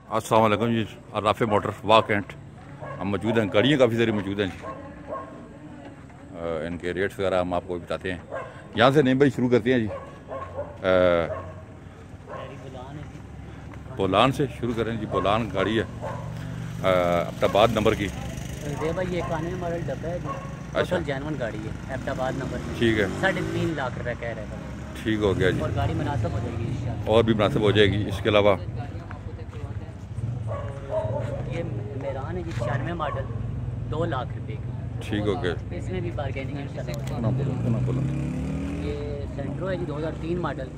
अस्सलाम वालेकुम जी। Rafe motor वाह कैंट हम मौजूद हैं, गाड़ियाँ काफ़ी सारी मौजूद हैं जी। इनके रेट्स वगैरह हम आपको बताते हैं। यहाँ से नहीं भाई शुरू करते हैं जी। बोलान से शुरू करें जी। बोलान गाड़ी है अहमदाबाद नंबर की। भाई ये 91 मॉडल डब्बा है जी। अच्छा जैनवन गाड़ी है अहमदाबाद नंबर की। ठीक है, 3.5 लाख रुपए कह रहे हैं। ठीक हो गया जी। और गाड़ी मुनासिब हो जाएगी इंशाल्लाह। और भी मुनासिब हो जाएगी। इसके अलावा ये मेरान है जी 96 मॉडल 2 लाख रुपए की। ठीक हो गया। इसमें भी बारगेनिंग इंशाल्लाह। ना बोलो। ये सेंट्रो है जी 2003 मॉडल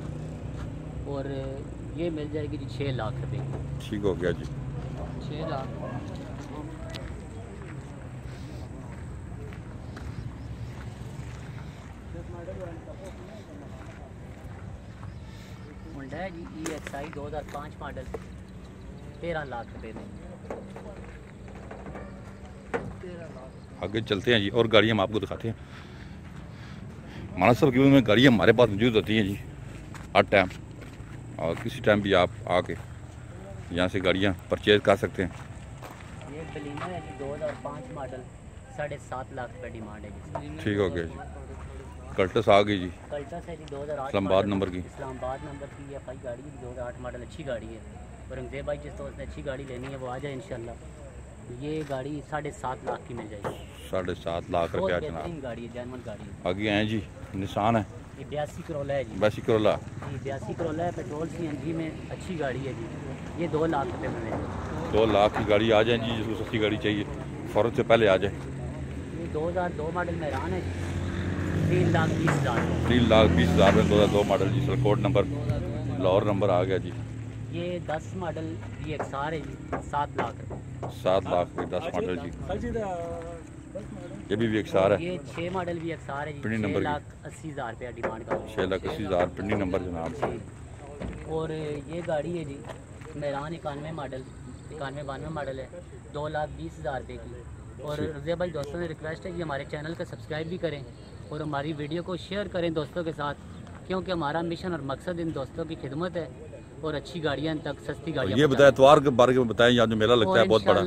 और ये मिल जाएगी जी 6 लाख रुपए की। ठीक हो गया जी। 6 लाख। होंडा है जी EXI 2005 मॉडल 13 लाख रुपए में। आगे चलते हैं जी और गाड़ियाँ हम आपको दिखाते हैं। मुनासिब कीमत में गाड़ियाँ हमारे पास मौजूद होती हैं जी हर टाइम, और किसी टाइम भी आप आके यहाँ से गाड़ियाँ परचेज कर सकते हैं। ये बलीना है जी 2005 मॉडल 7.5 लाख रुपए डिमांड है जी। ठीक हो गया जी। कल्टस आ गई जी। कल्टस है जी 2008 इस्लामाबाद नंबर की। इस्लामाबाद नंबर की FI गाड़ी है 2008 मॉडल। अच्छी गाड़ी है। औरंगजेब भाई जिस दोस्त ने अच्छी गाड़ी लेनी है वो आ जाए इंशाल्लाह। ये गाड़ी 7.5 लाख की मिल जाएगी। 7.5 लाख रुपया जनाब। गाड़ी है, जैनवन गाड़ी है। आगे आए जी निशान है। ये 82 करोला है जी। 82 करोला। ये 82 करोला है, पेट्रोल CNG में अच्छी गाड़ी है जी। ये 2 लाख रुपए में मिल जाएगी। 2 लाख की गाड़ी आ जाए जी। जिसको सस्ती गाड़ी चाहिए फ़ौरन से पहले आ जाए। ये 2002 मॉडल मेरान है जी 3,20,000। 3,20,000 में 2002 मॉडल जी। सलकोट नंबर लाहौर नंबर आ गया जी। ये 10 मॉडल VXR है जी 7 लाख रुपए। 7 लाख में 10 मॉडल जी। ये भी VXR है। ये 6 मॉडल VXR है जी। पिंडी नंबर 6,80,000 रुपया डिमांड का। 6,80,000 पिंडी नंबर जनाब। जी। और ये गाड़ी है जी मेरान 91 मॉडल 91-92 मॉडल है 2,20,000 रुपये की। और रज़िया भाई दोस्तों से रिक्वेस्ट है कि हमारे चैनल को सब्सक्राइब भी करें और हमारी वीडियो को शेयर करें दोस्तों के साथ, क्योंकि हमारा मिशन और मकसद इन दोस्तों की खिदमत है और अच्छी गाड़ियाँ तक सस्ती गाड़ियाँ। ये बताएं इतवार के बारे में बताएं, यहाँ जो मेला लगता है बहुत बड़ा,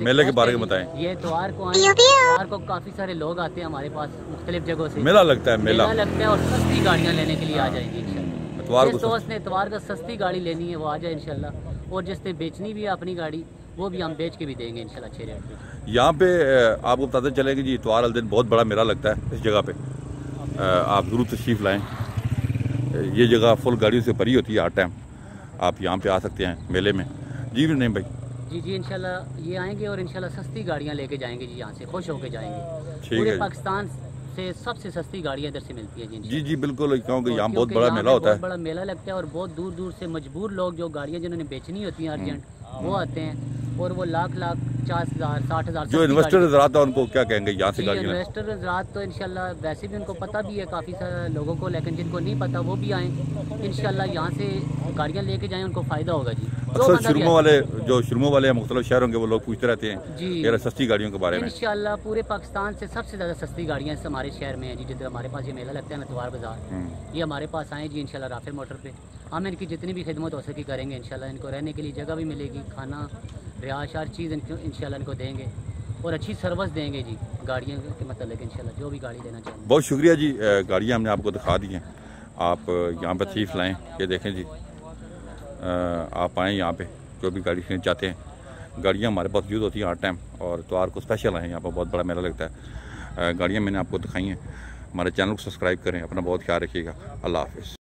मेले के बारे में बताएं। ये इतवार को आए, इतवार को काफ़ी सारे लोग आते हैं हमारे पास मुख्तलिफ जगहों से। मेला लगता है। मेला लगता है और सस्ती गाड़ियाँ लेने के लिए आ जाएंगे इंशाल्लाह। इतवार जिस दोस्त ने इतवार को सस्ती गाड़ी लेनी है वो आ जाए इंशाल्लाह, और जिसने बेचनी भी है अपनी गाड़ी वो भी हम बेच के भी देंगे इंशाल्लाह अच्छे रेट पे। यहाँ पे आपको बताते चलेंगे जी इतवार वाले दिन बहुत बड़ा मेला लगता है इस जगह पे। आप ज़रूर तशरीफ़ लाएँ। ये जगह फुल गाड़ियों से भरी होती है हर टाइम। आप यहाँ पे आ सकते हैं मेले में जी। नहीं भाई जी इंशाल्लाह ये आएंगे और इंशाल्लाह सस्ती गाड़ियाँ लेके जाएंगे जी। यहाँ से खुश होके जाएंगे। पूरे पाकिस्तान से सबसे सस्ती गाड़ियाँ इधर से मिलती है जी। जी बिल्कुल, क्योंकि यहाँ बहुत बड़ा मेला होता है। बड़ा मेला लगता है और बहुत दूर दूर से मजबूर लोग जो गाड़ियाँ जिन्होंने बेचनी होती हैं अर्जेंट वो आते हैं और वो लाख 50,000 60,000। जो इन्वेस्टर हज़रात है उनको क्या कहेंगे यहाँ से गाड़ियाँ? इन्वेस्टर हज़रात तो इंशाल्लाह वैसे भी उनको पता भी है काफ़ी सारे लोगों को, लेकिन जिनको नहीं पता वो भी आएँ इंशाल्लाह। यहाँ से गाड़ियाँ लेके जाएँ उनको फ़ायदा होगा जी। अक्सर शुरू वाले मुख्तलिफ शहरों के वो लोग पूछते रहते हैं जी सस्ती गाड़ियों के बारे में। इंशाल्लाह पूरे पाकिस्तान से सबसे ज़्यादा सस्ती गाड़ियाँ हमारे शहर में है जी। जिधर हमारे पास ये मेला लगता है ना इतवार बाज़ार, ये हमारे पास आए जी इंशाल्लाह राफे मोटर पे। हम इनकी जितनी भी खिदमत हो सके करेंगे इंशाल्लाह। इनको रहने के लिए जगह भी मिलेगी, खाना रिहाइश हर चीज़ इंशाल्लाह इनको देंगे और अच्छी सर्विस देंगे जी गाड़ियों के मतलब इंशाल्लाह जो भी गाड़ी लेना चाहेंगे। बहुत शुक्रिया जी। गाड़ियाँ हमने आपको दिखा दी हैं, आप यहाँ पर तशरीफ़ लाएँ। ये देखें जी, आप आएँ यहाँ पे जो भी गाड़ी खरीदना चाहते हैं। गाड़ियाँ हमारे पास यूज़ होती हैं हर टाइम और इतवार को स्पेशल आएँ। यहाँ पर बहुत बड़ा मेला लगता है। गाड़ियाँ मैंने आपको दिखाई हैं। हमारे चैनल को सब्सक्राइब करें। अपना बहुत ख्याल रखिएगा। अल्लाह हाफ़िज़।